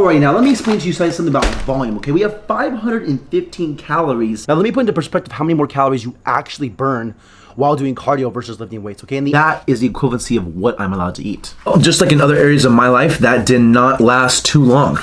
Alright, now let me explain to you something about volume, okay? We have 515 calories. Now let me put into perspective how many more calories you actually burn while doing cardio versus lifting weights, okay? And that is the equivalency of what I'm allowed to eat. Oh, just like in other areas of my life, that did not last too long.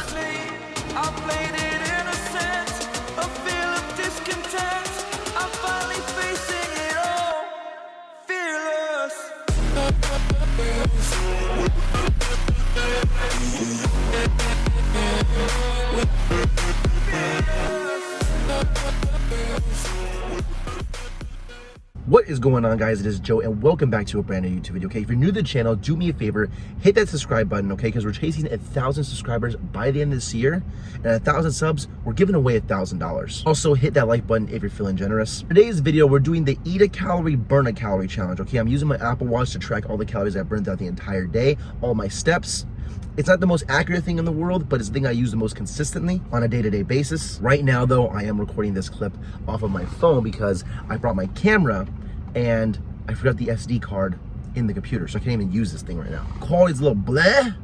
What is going on, guys? It is Joe, and welcome back to a brand new YouTube video, okay? If you're new to the channel, do me a favor, hit that subscribe button, okay? Because we're chasing 1,000 subscribers by the end of this year, and 1,000 subs, we're giving away $1,000. Also, hit that like button if you're feeling generous. Today's video, we're doing the Eat a Calorie, Burn a Calorie challenge, okay? I'm using my Apple Watch to track all the calories I burned throughout the entire day, all my steps. It's not the most accurate thing in the world, but it's the thing I use the most consistently on a day-to-day basis. Right now, though, I am recording this clip off of my phone because I brought my camera and I forgot the SD card in the computer, so I can't even use this thing right now. Quality's a little bleh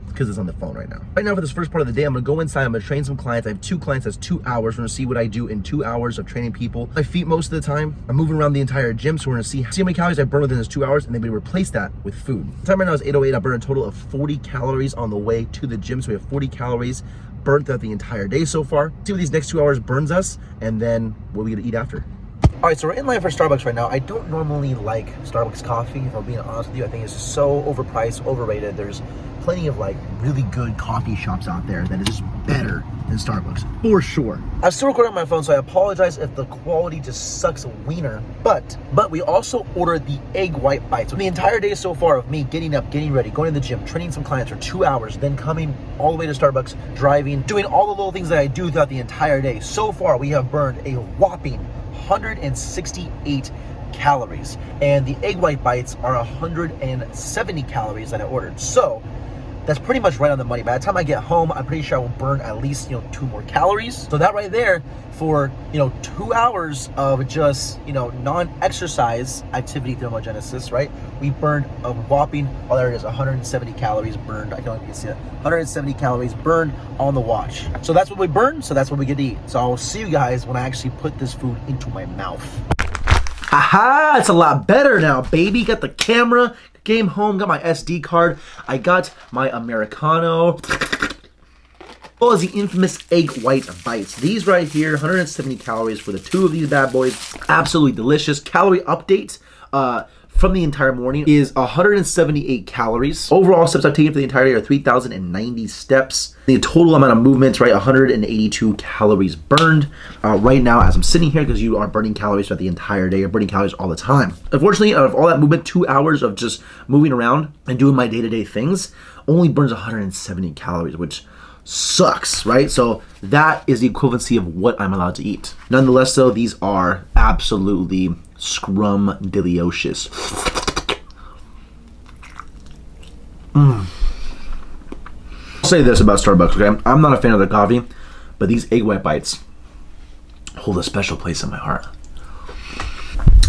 because it's on the phone right now. Right now, for this first part of the day, I'm gonna go inside, I'm gonna train some clients. I have 2 clients, that's 2 hours. We're gonna see what I do in 2 hours of training people. My feet most of the time. I'm moving around the entire gym, so we're gonna see how many calories I burn within those 2 hours, and then we replace that with food. The time right now is 8:08. I burned a total of 40 calories on the way to the gym, so we have 40 calories burnt throughout the entire day so far. See what these next 2 hours burns us, and then what we gonna eat after. All right, so we're in line for Starbucks right now. I don't normally like Starbucks coffee, if I'm being honest with you. I think it's just so overpriced, overrated. There's plenty of like really good coffee shops out there that is just better than Starbucks, for sure. I'm still recording on my phone, so I apologize if the quality just sucks a wiener, but we also ordered the egg white bites. So the entire day so far of me getting up, getting ready, going to the gym, training some clients for 2 hours, then coming all the way to Starbucks, driving, doing all the little things that I do throughout the entire day. So far, we have burned a whopping 168 calories, and the egg white bites are 170 calories that I ordered. So that's pretty much right on the money. By the time I get home, I'm pretty sure I will burn at least 2 more calories. So that right there, for 2 hours of just non-exercise activity thermogenesis, right? We burned a whopping, oh there it is, 170 calories burned. I don't even see it. 170 calories burned on the watch. So that's what we burned. So that's what we get to eat. So I'll see you guys when I actually put this food into my mouth. Aha! It's a lot better now, baby. Got the camera. Came home, got my SD card. I got my Americano. As well as the infamous egg white bites. These right here, 170 calories for the 2 of these bad boys. Absolutely delicious. Calorie update from the entire morning is 178 calories. Overall steps I've taken for the entire day are 3,090 steps. The total amount of movements, right, 182 calories burned right now as I'm sitting here, because you are burning calories throughout the entire day. You're burning calories all the time. Unfortunately, out of all that movement, 2 hours of just moving around and doing my day-to-day things only burns 170 calories, which sucks, right? So that is the equivalency of what I'm allowed to eat. Nonetheless, though, these are absolutely scrum-delicious. I'll say this about Starbucks, okay? I'm not a fan of their coffee, but these egg white bites hold a special place in my heart.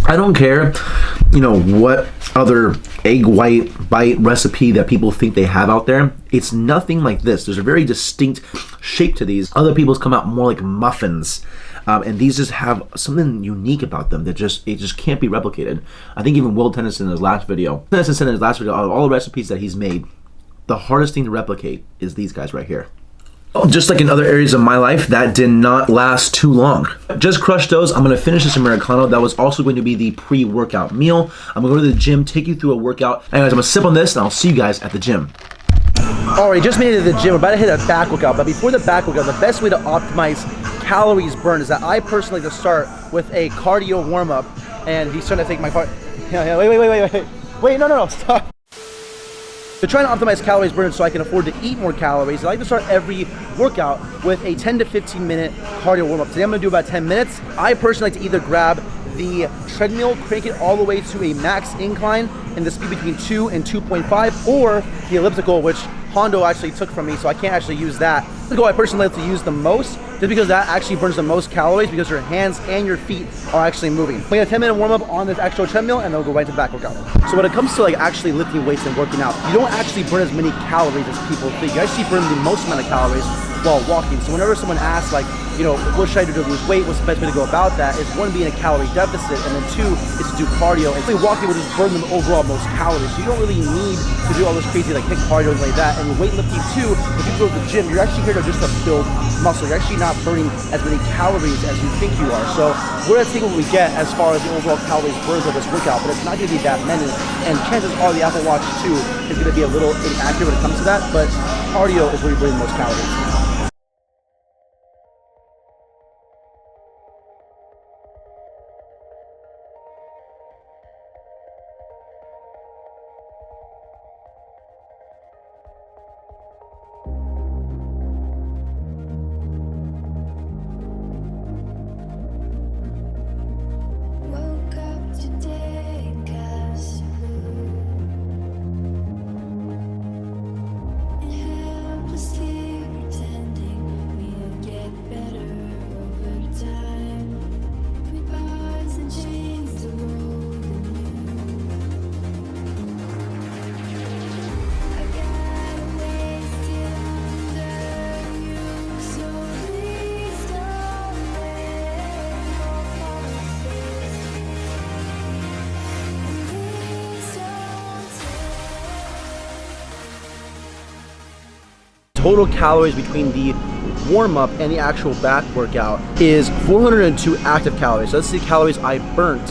I don't care, what other egg white bite recipe that people think they have out there. It's nothing like this. There's a very distinct shape to these. Other people's come out more like muffins. And these just have something unique about them that it just can't be replicated. I think even Will Tennyson in his last video, out of all the recipes that he's made, the hardest thing to replicate is these guys right here. Oh, just like in other areas of my life, that did not last too long. Just crushed those. I'm gonna finish this Americano. That was also going to be the pre-workout meal. I'm gonna go to the gym, take you through a workout. Anyways, I'm gonna sip on this and I'll see you guys at the gym. All right, just made it to the gym. We're about to hit a back workout, but before the back workout, the best way to optimize calories burned is that I personally like to start with a cardio warm-up. And if you start to think my wait, no, stop. To try to optimize calories burned so I can afford to eat more calories, I like to start every workout with a 10 to 15 minute cardio warm-up. Today I'm gonna do about 10 minutes. I personally like to either grab the treadmill, crank it all the way to a max incline and the speed between 2 and 2.5, or the elliptical, which Hondo actually took from me, so I can't actually use that. The goal I personally like to use the most, just because that actually burns the most calories, because your hands and your feet are actually moving. We got a 10-minute warm-up on this actual treadmill, and then we'll go right to back workout. So when it comes to like actually lifting weights and working out, you don't actually burn as many calories as people think. You actually burn the most amount of calories while walking. So whenever someone asks, like, you know, what should I do to lose weight? What's the best way to go about that? Is one, be in a calorie deficit, and then two, is to do cardio. And walking will just burn them overall most calories. So you don't really need to do all this crazy like HIIT cardio and like that. And with weightlifting too, if you go to the gym, you're actually here to just to build muscle. You're actually not burning as many calories as you think you are. So we're gonna take what we get as far as the overall calories burned of this workout, but it's not gonna be that many. And chances are the Apple Watch 2 is gonna be a little inaccurate when it comes to that, but cardio is where you burn the most calories. Total calories between the warm-up and the actual back workout is 402 active calories. So that's the calories I burnt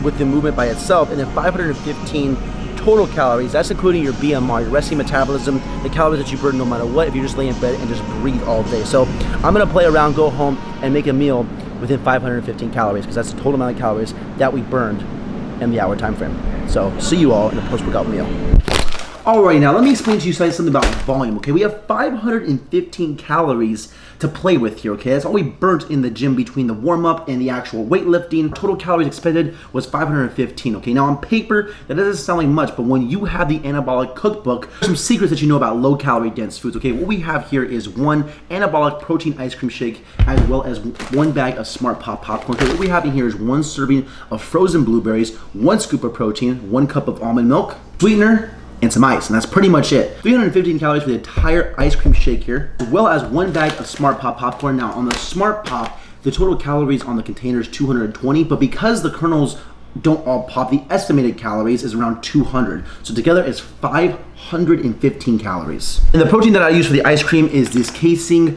with the movement by itself, and then 515 total calories. That's including your BMR, your resting metabolism, the calories that you burn no matter what if you just lay in bed and just breathe all day. So I'm gonna play around, go home, and make a meal within 515 calories, because that's the total amount of calories that we burned in the hour time frame. So see you all in the post-workout meal. Alright, now let me explain to you something about volume, okay? We have 515 calories to play with here, okay? That's all we burnt in the gym between the warm-up and the actual weightlifting. Total calories expended was 515, okay? Now on paper, that doesn't sound like much, but when you have the Anabolic cookbook, there's some secrets that you know about low-calorie dense foods, okay? What we have here is one Anabolic protein ice cream shake, as well as one bag of Smart Pop popcorn. Okay, what we have in here is one serving of frozen blueberries, one scoop of protein, 1 cup of almond milk, sweetener, and some ice, and that's pretty much it. 315 calories for the entire ice cream shake here, as well as 1 bag of Smart Pop popcorn. Now on the Smart Pop, the total calories on the container is 220, but because the kernels don't all pop, the estimated calories is around 200. So together it's 515 calories. And the protein that I use for the ice cream is this casing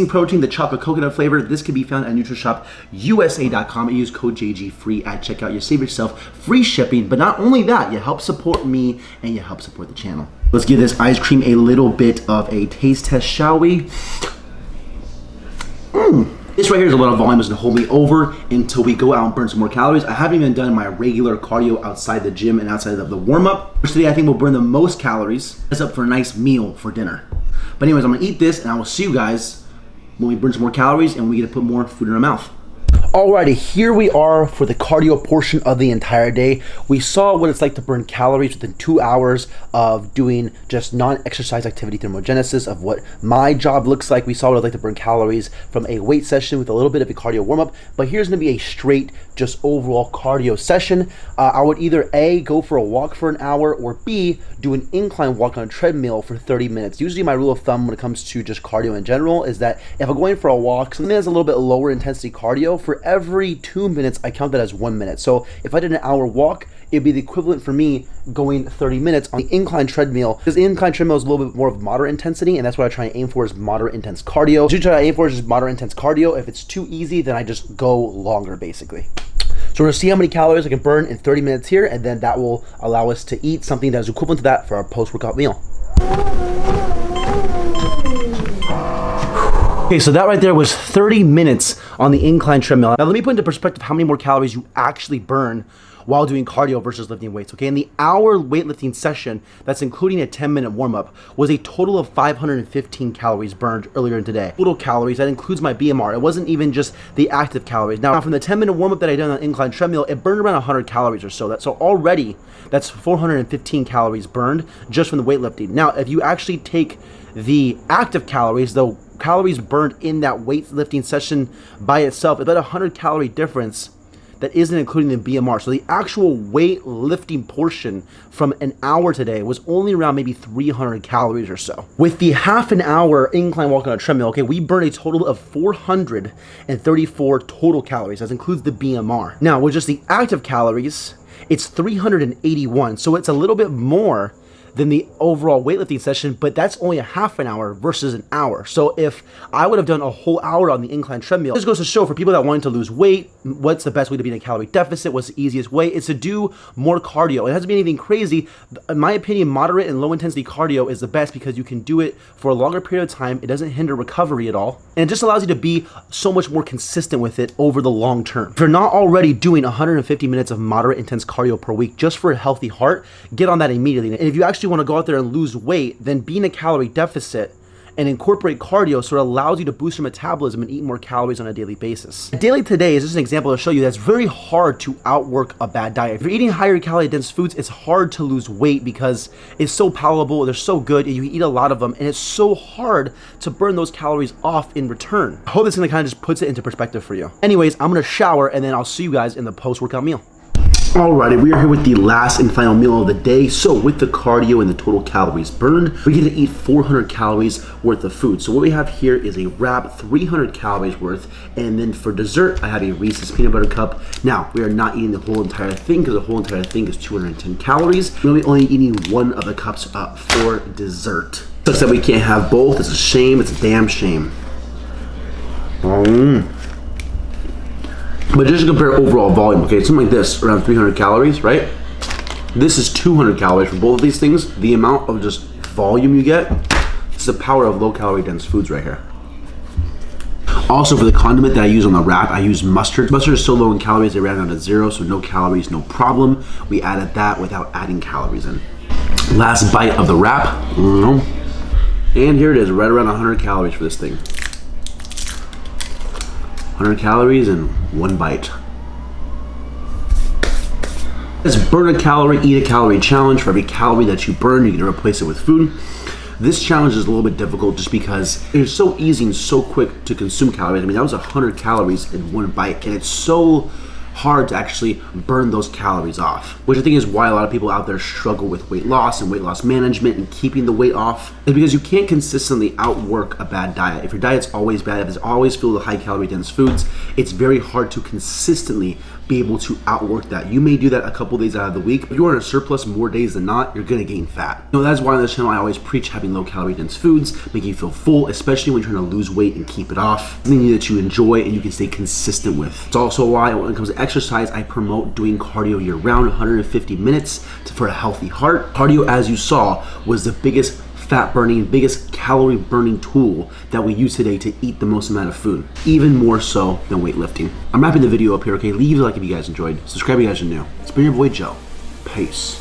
protein, the chocolate coconut flavor. This can be found at NutriShopUSA.com. You use code JGFree at checkout. You save yourself free shipping, but not only that, you help support me and you help support the channel. Let's give this ice cream a little bit of a taste test, shall we? This right here is a lot of volume. It's gonna hold me over until we go out and burn some more calories. I haven't even done my regular cardio outside the gym and outside of the warm-up. Today I think we'll burn the most calories. It's up for a nice meal for dinner. But anyways, I'm gonna eat this and I will see you guys when we burn some more calories and we get to put more food in our mouth. Alrighty, here we are for the cardio portion of the entire day. We saw what it's like to burn calories within 2 hours of doing just non-exercise activity thermogenesis, of what my job looks like. We saw what it's like to burn calories from a weight session with a little bit of a cardio warm-up, but here's gonna be a straight, just overall cardio session. I would either A, go for a walk for an hour, or B, do an incline walk on a treadmill for 30 minutes. Usually my rule of thumb when it comes to just cardio in general is that if I'm going for a walk, something that's a little bit lower intensity cardio, for every 2 minutes, I count that as 1 minute. So if I did an hour walk, it'd be the equivalent for me going 30 minutes on the incline treadmill, because the incline treadmill is a little bit more of moderate intensity, and that's what I try and aim for, is moderate intense cardio. Usually try to aim for is just moderate intense cardio. If it's too easy, then I just go longer, basically. So we're gonna see how many calories I can burn in 30 minutes here, and then that will allow us to eat something that is equivalent to that for our post-workout meal. Okay, so that right there was 30 minutes on the incline treadmill. Now let me put into perspective how many more calories you actually burn while doing cardio versus lifting weights, okay? And the hour weightlifting session, that's including a 10-minute warm-up, was a total of 515 calories burned earlier in today. Total calories, that includes my BMR. It wasn't even just the active calories. Now from the 10-minute warm-up that I did on the incline treadmill, it burned around 100 calories or so. So already, that's 415 calories burned just from the weightlifting. Now, if you actually take the active calories, the calories burned in that weightlifting session by itself, it's about 100 calorie difference that isn't including the BMR. So the actual weightlifting portion from an hour today was only around maybe 300 calories or so. With the half an hour incline walk on a treadmill, okay, we burned a total of 434 total calories. That includes the BMR. Now, with just the active calories, it's 381. So it's a little bit more than the overall weightlifting session, but that's only a half an hour versus an hour. So if I would have done a whole hour on the incline treadmill, this goes to show for people that want to lose weight, what's the best way to be in a calorie deficit, what's the easiest way, is to do more cardio. It hasn't been anything crazy. In my opinion, moderate and low intensity cardio is the best because you can do it for a longer period of time. It doesn't hinder recovery at all. And it just allows you to be so much more consistent with it over the long term. If you're not already doing 150 minutes of moderate intense cardio per week just for a healthy heart, get on that immediately. And if you actually want to go out there and lose weight, then be in a calorie deficit and incorporate cardio so it allows you to boost your metabolism and eat more calories on a daily basis. Daily Today is just an example to show you that it's very hard to outwork a bad diet. If you're eating higher calorie dense foods, it's hard to lose weight because it's so palatable, they're so good, and you eat a lot of them, and it's so hard to burn those calories off in return. I hope this kind of just puts it into perspective for you. Anyways, I'm gonna shower and then I'll see you guys in the post-workout meal. Alrighty, we are here with the last and final meal of the day. So with the cardio and the total calories burned, we get to eat 400 calories worth of food. So what we have here is a wrap, 300 calories worth, and then for dessert, I have a Reese's peanut butter cup. Now, we are not eating the whole entire thing because the whole entire thing is 210 calories. We're only eating one of the cups for dessert. Sucks that we can't have both. It's a shame. It's a damn shame. But just to compare overall volume, okay, something like this, around 300 calories, right? This is 200 calories for both of these things. The amount of just volume you get, it's the power of low calorie dense foods right here. Also, for the condiment that I use on the wrap, I use mustard. Mustard is so low in calories, it ran down to 0, so no calories, no problem. We added that without adding calories in. Last bite of the wrap, and here it is, right around 100 calories for this thing. 100 calories in one bite. It's burn a calorie, eat a calorie challenge. For every calorie that you burn, you get to replace it with food. This challenge is a little bit difficult just because it's so easy and so quick to consume calories. I mean, that was 100 calories in one bite, and it's so hard to actually burn those calories off, which I think is why a lot of people out there struggle with weight loss and weight loss management and keeping the weight off, is because you can't consistently outwork a bad diet. If your diet's always bad, if it's always filled with high calorie dense foods, it's very hard to consistently be able to outwork that. You may do that a couple days out of the week, but if you're in a surplus more days than not, you're gonna gain fat. That's why on this channel I always preach having low calorie dense foods, making you feel full, especially when you're trying to lose weight and keep it off. Something that you enjoy and you can stay consistent with. It's also why when it comes to exercise, I promote doing cardio year round, 150 minutes for a healthy heart. Cardio, as you saw, was the biggest fat burning, biggest calorie burning tool that we use today to eat the most amount of food, even more so than weightlifting. I'm wrapping the video up here, okay? Leave a like if you guys enjoyed. Subscribe if you guys are new. It's been your boy Joe. Peace.